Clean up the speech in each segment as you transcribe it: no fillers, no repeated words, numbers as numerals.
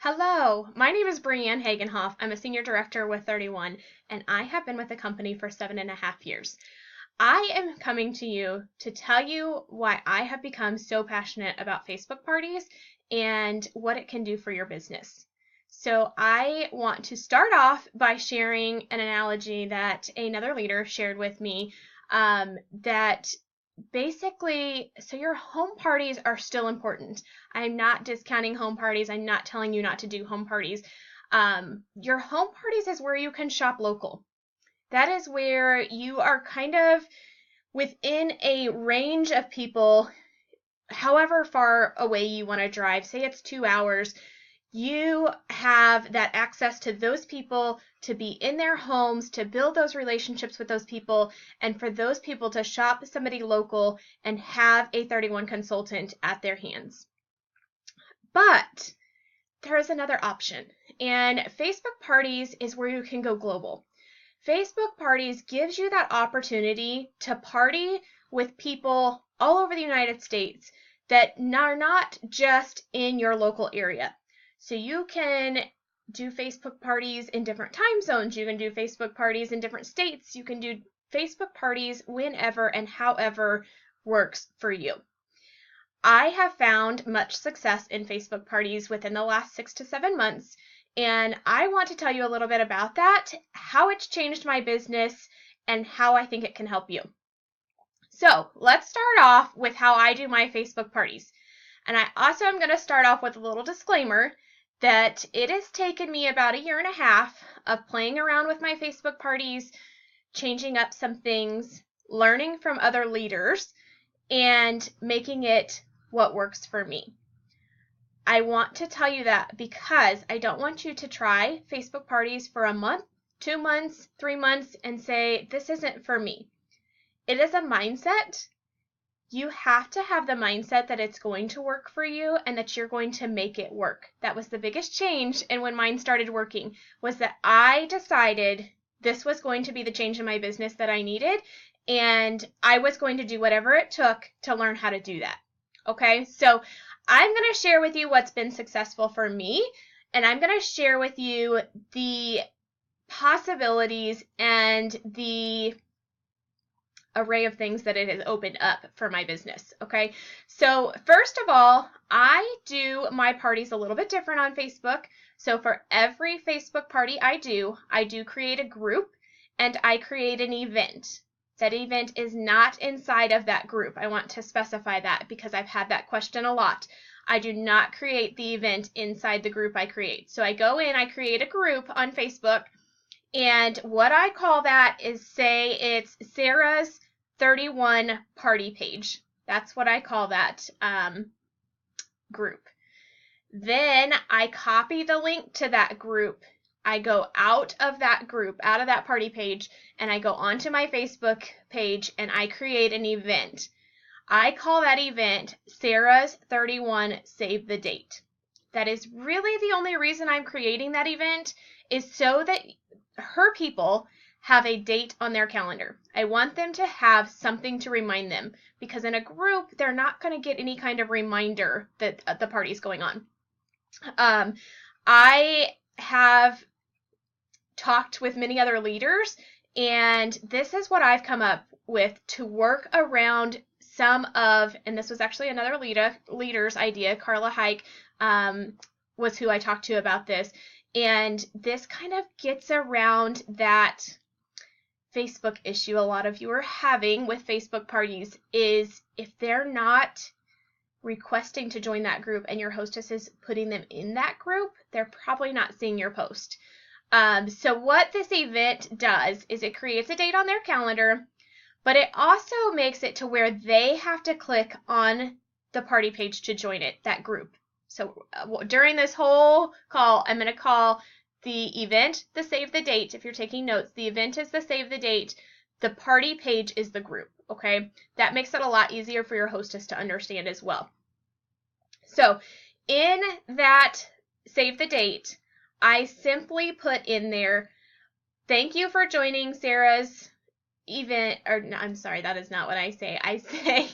Hello, my name is Brianne Hagenhoff. I'm a senior director with 31, and I have been with the company for 7.5 years. I am coming to you to tell you why I have become so passionate about Facebook parties and what it can do for your business. So I want to start off by sharing an analogy that another leader shared with me, that basically, so your home parties are still important. I'm not discounting home parties. I'm not telling you not to do home parties. Your home parties is where you can shop local. That is where you are kind of within a range of people, however far away you want to drive. Say it's 2 hours. You have that access to those people, to be in their homes, to build those relationships with those people, and for those people to shop somebody local and have a 31 consultant at their hands. But there is another option, and Facebook Parties is where you can go global. Facebook Parties gives you that opportunity to party with people all over the United States that are not just in your local area. So you can do Facebook parties in different time zones. You can do Facebook parties in different states. You can do Facebook parties whenever and however works for you. I have found much success in Facebook parties within the last 6 to 7 months, and I want to tell you a little bit about that, how it's changed my business, and how I think it can help you. So let's start off with how I do my Facebook parties. And I also am going to start off with a little disclaimer that it has taken me about 1.5 years of playing around with my Facebook parties, changing up some things, learning from other leaders, and making it what works for me. I want to tell you that because I don't want you to try Facebook parties for a month, 2 months, 3 months, and say, this isn't for me. It is a mindset. You have to have the mindset that it's going to work for you and that you're going to make it work. That was the biggest change. And when mine started working, was that I decided this was going to be the change in my business that I needed. And I was going to do whatever it took to learn how to do that. Okay, so I'm going to share with you what's been successful for me. And I'm going to share with you the possibilities and the array of things that it has opened up for my business. Okay, so first of all, I do my parties a little bit different on Facebook. So for every Facebook party I do create a group and I create an event. That event is not inside of that group. I want to specify that because I've had that question a lot. I do not create the event inside the group I create. So I go in, I create a group on Facebook, and what I call that is, say it's Sarah's 31 party page. That's what I call that group. Then I copy the link to that group. I go out of that group, out of that party page, and I go onto my Facebook page and I create an event. I call that event Sarah's 31 Save the Date. That is really the only reason I'm creating that event, is so that her people have a date on their calendar. I want them to have something to remind them, because in a group, they're not going to get any kind of reminder that the party's going on. I have talked with many other leaders, and this is what I've come up with to work around some of, and this was actually another leader's idea. Carla Hike was who I talked to about this. And this kind of gets around that Facebook issue a lot of you are having with Facebook parties, is if they're not requesting to join that group and your hostess is putting them in that group, they're probably not seeing your post. So what this event does is it creates a date on their calendar, but it also makes it to where they have to click on the party page to join it, that group. So during this whole call, I'm going to call the event the Save the Date. If you're taking notes, the event is the Save the Date. The party page is the group, okay? That makes it a lot easier for your hostess to understand as well. So in that Save the Date, I simply put in there, thank you for joining Sarah's event, or no, I'm sorry, that is not what I say. I say,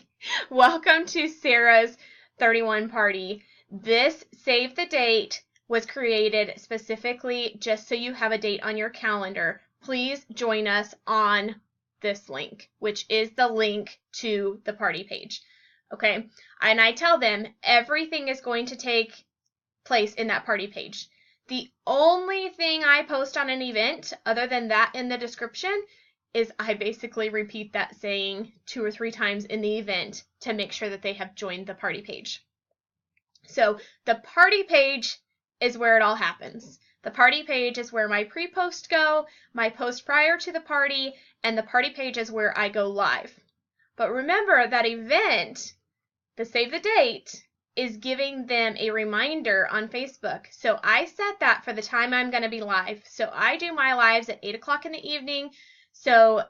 welcome to Sarah's 31 party. This Save the Date was created specifically just so you have a date on your calendar. Please join us on this link, which is the link to the party page. Okay? And I tell them everything is going to take place in that party page. The only thing I post on an event, other than that in the description, is I basically repeat that saying 2 or 3 times in the event to make sure that they have joined the party page. So the party page is where it all happens. The party page is where my pre-posts go, my post prior to the party, and the party page is where I go live. But remember that event, the save the date, is giving them a reminder on Facebook. So I set that for the time I'm going to be live. So I do my lives at 8 o'clock in the evening. So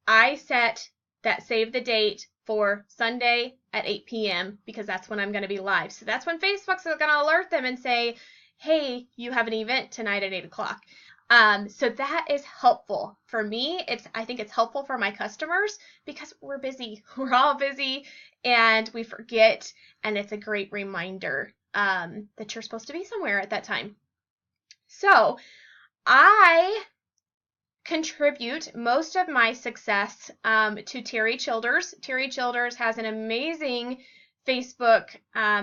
I set that save the date for Sunday at 8 p.m. because that's when I'm going to be live. So that's when Facebook's going to alert them and say, hey, you have an event tonight at 8 o'clock. So that is helpful for me. I think it's helpful for my customers because we're busy. We're all busy and we forget. And it's a great reminder that you're supposed to be somewhere at that time. So I contribute most of my success to Terry Childers. Terry Childers has an amazing Facebook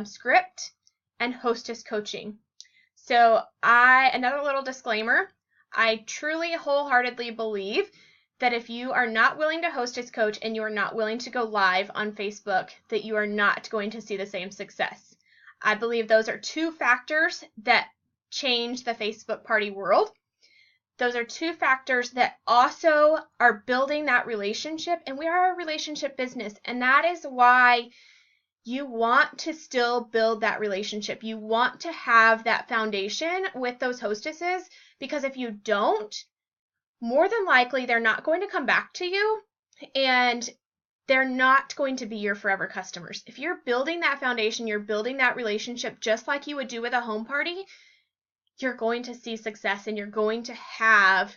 script and hostess coaching. So another little disclaimer, I truly wholeheartedly believe that if you are not willing to hostess coach and you are not willing to go live on Facebook, that you are not going to see the same success. I believe those are 2 factors that change the Facebook party world. Those are 2 factors that also are building that relationship, and we are a relationship business, and that is why you want to still build that relationship. You want to have that foundation with those hostesses, because if you don't, more than likely they're not going to come back to you, and they're not going to be your forever customers. If you're building that foundation, you're building that relationship just like you would do with a home party, you're going to see success and you're going to have,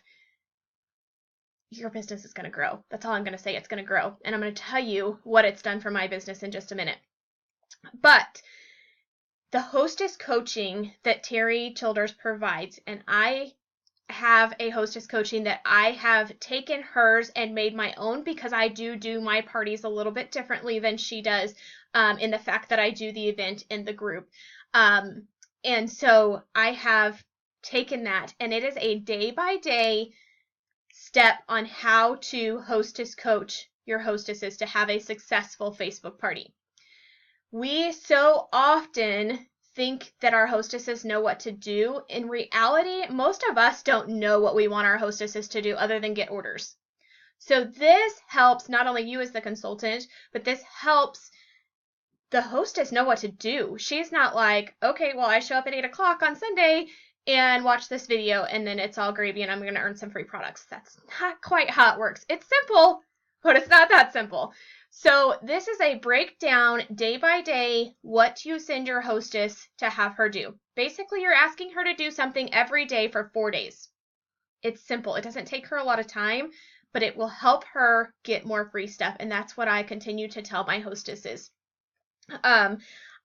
your business is going to grow. That's all I'm going to say. It's going to grow. And I'm going to tell you what it's done for my business in just a minute. But the hostess coaching that Terry Childers provides, and I have a hostess coaching that I have taken hers and made my own because I do my parties a little bit differently than she does in the fact that I do the event in the group. And so I have taken that, and it is a day-by-day step on how to hostess coach your hostesses to have a successful Facebook party. We so often think that our hostesses know what to do. In reality, most of us don't know what we want our hostesses to do other than get orders. So this helps not only you as the consultant, but this helps the hostess know what to do. She's not like, okay, well, I show up at 8 o'clock on Sunday and watch this video and then it's all gravy and I'm going to earn some free products. That's not quite how it works. It's simple, but it's not that simple. So this is a breakdown day by day what you send your hostess to have her do. Basically, you're asking her to do something every day for 4 days. It's simple. It doesn't take her a lot of time, but it will help her get more free stuff. And that's what I continue to tell my hostesses.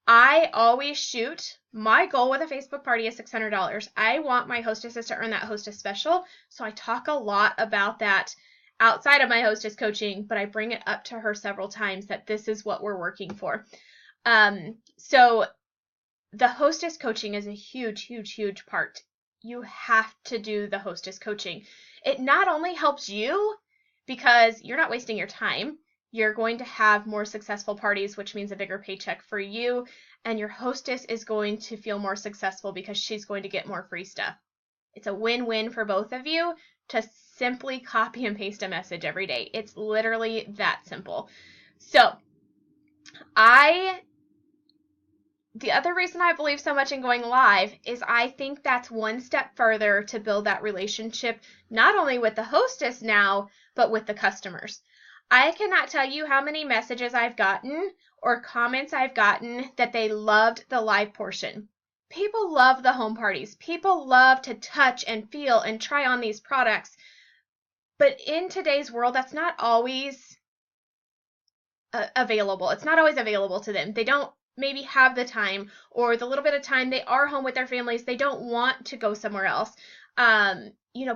I always shoot. My goal with a Facebook party is $600. I want my hostesses to earn that hostess special. So I talk a lot about that outside of my hostess coaching, but I bring it up to her several times that this is what we're working for. So the hostess coaching is a huge, huge, huge part. You have to do the hostess coaching. It not only helps you because you're not wasting your time, you're going to have more successful parties, which means a bigger paycheck for you, and your hostess is going to feel more successful because she's going to get more free stuff. It's a win-win for both of you to simply copy and paste a message every day. It's literally that simple. So the other reason I believe so much in going live is I think that's one step further to build that relationship, not only with the hostess now, but with the customers. I cannot tell you how many messages I've gotten or comments I've gotten that they loved the live portion. People love the home parties. People love to touch and feel and try on these products. But in today's world, that's not always available. It's not always available to them. They don't maybe have the time, or the little bit of time they are home with their families, they don't want to go somewhere else.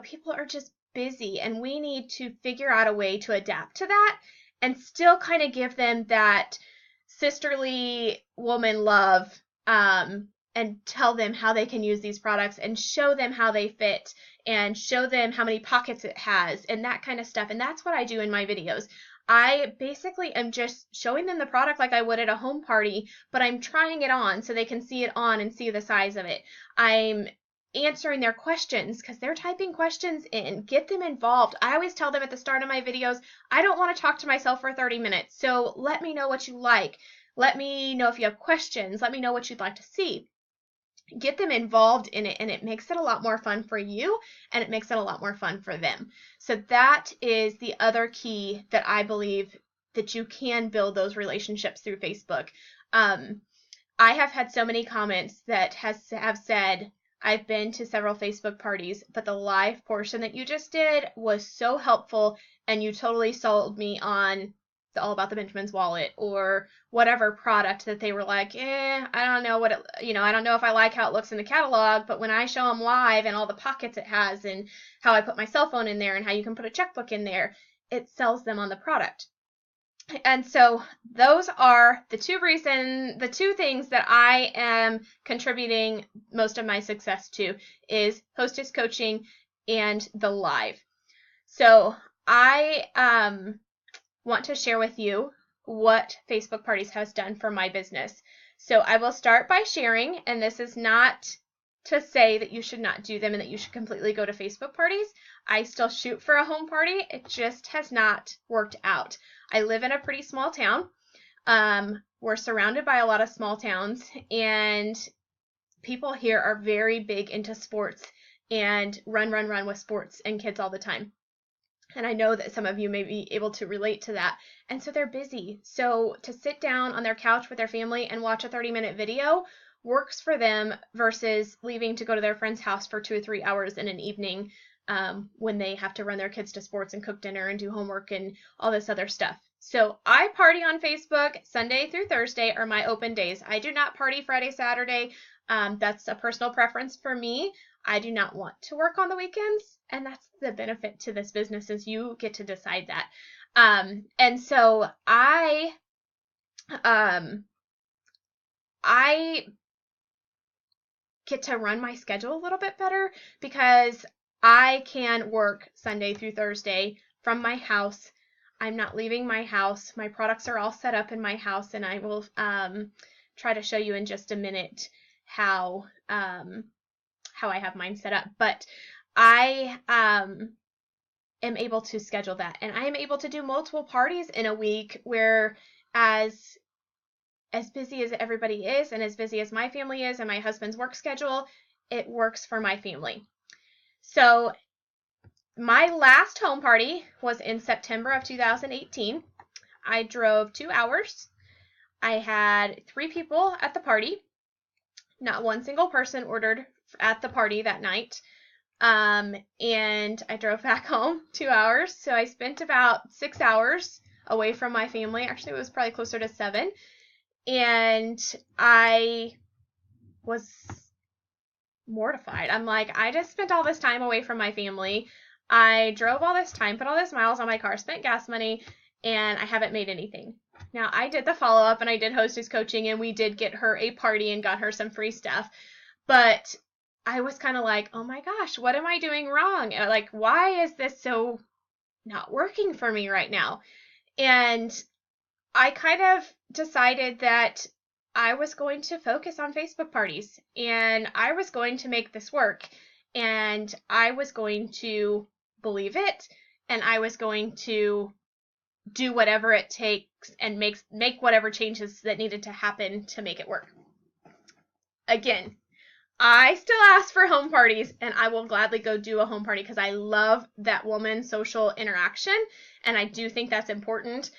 People are just busy, and we need to figure out a way to adapt to that and still kind of give them that sisterly woman love, and tell them how they can use these products and show them how they fit and show them how many pockets it has and that kind of stuff. And that's what I do in my videos. I basically am just showing them the product like I would at a home party, but I'm trying it on so they can see it on and see the size of it. I'm answering their questions because they're typing questions in. Get them involved. I always tell them at the start of my videos, I don't want to talk to myself for 30 minutes. So let me know what you like. Let me know if you have questions. Let me know what you'd like to see. Get them involved in it, and it makes it a lot more fun for you, and it makes it a lot more fun for them. So that is the other key that I believe that you can build those relationships through Facebook. I have had so many comments that have said, I've been to several Facebook parties, but the live portion that you just did was so helpful, and you totally sold me on All About the Benjamin's wallet or whatever product that they were like, I don't know I don't know if I like how it looks in the catalog, but when I show them live and all the pockets it has and how I put my cell phone in there and how you can put a checkbook in there, it sells them on the product. And so those are the two things that I am contributing most of my success to is Hostess Coaching and the live. So I want to share with you what Facebook Parties has done for my business. So I will start by sharing, and this is not to say that you should not do them and that you should completely go to Facebook parties. I still shoot for a home party. It just has not worked out. I live in a pretty small town. We're surrounded by a lot of small towns, and people here are very big into sports and run with sports and kids all the time. And I know that some of you may be able to relate to that. And so they're busy. So to sit down on their couch with their family and watch a 30-minute video works for them versus leaving to go to their friend's house for 2 or 3 hours in an evening when they have to run their kids to sports and cook dinner and do homework and all this other stuff. So I party on Facebook. Sunday through Thursday are my open days. I do not party Friday, Saturday. That's a personal preference for me. I do not want to work on the weekends, and that's the benefit to this business is you get to decide that. And so I get to run my schedule a little bit better because I can work Sunday through Thursday from my house. I'm not leaving my house. My products are all set up in my house, and I will try to show you in just a minute how I have mine set up. But I am able to schedule that, and I am able to do multiple parties in a week where as busy as everybody is and as busy as my family is and my husband's work schedule, it works for my family. So my last home party was in September of 2018. I drove 2 hours. I had 3 people at the party. Not one single person ordered at the party that night. And I drove back home 2 hours. So I spent about 6 hours away from my family. Actually, it was probably closer to 7. And I was mortified. I'm like, I just spent all this time away from my family. I drove all this time, put all this miles on my car, spent gas money, and I haven't made anything. Now, I did the follow-up, and I did Hostess Coaching, and we did get her a party and got her some free stuff. But I was kind of like, oh my gosh, what am I doing wrong? Like, why is this so not working for me right now? And I kind of decided that I was going to focus on Facebook parties, and I was going to make this work, and I was going to believe it, and I was going to do whatever it takes and make whatever changes that needed to happen to make it work. Again, I still ask for home parties, and I will gladly go do a home party because I love that woman social interaction, and I do think that's important.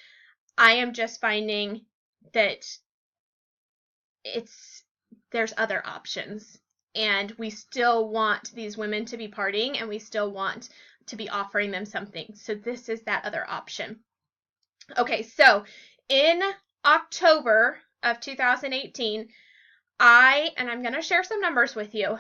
I am just finding that there's other options, and we still want these women to be partying, and we still want to be offering them something. So this is that other option. Okay, so in October of 2018, and I'm going to share some numbers with you.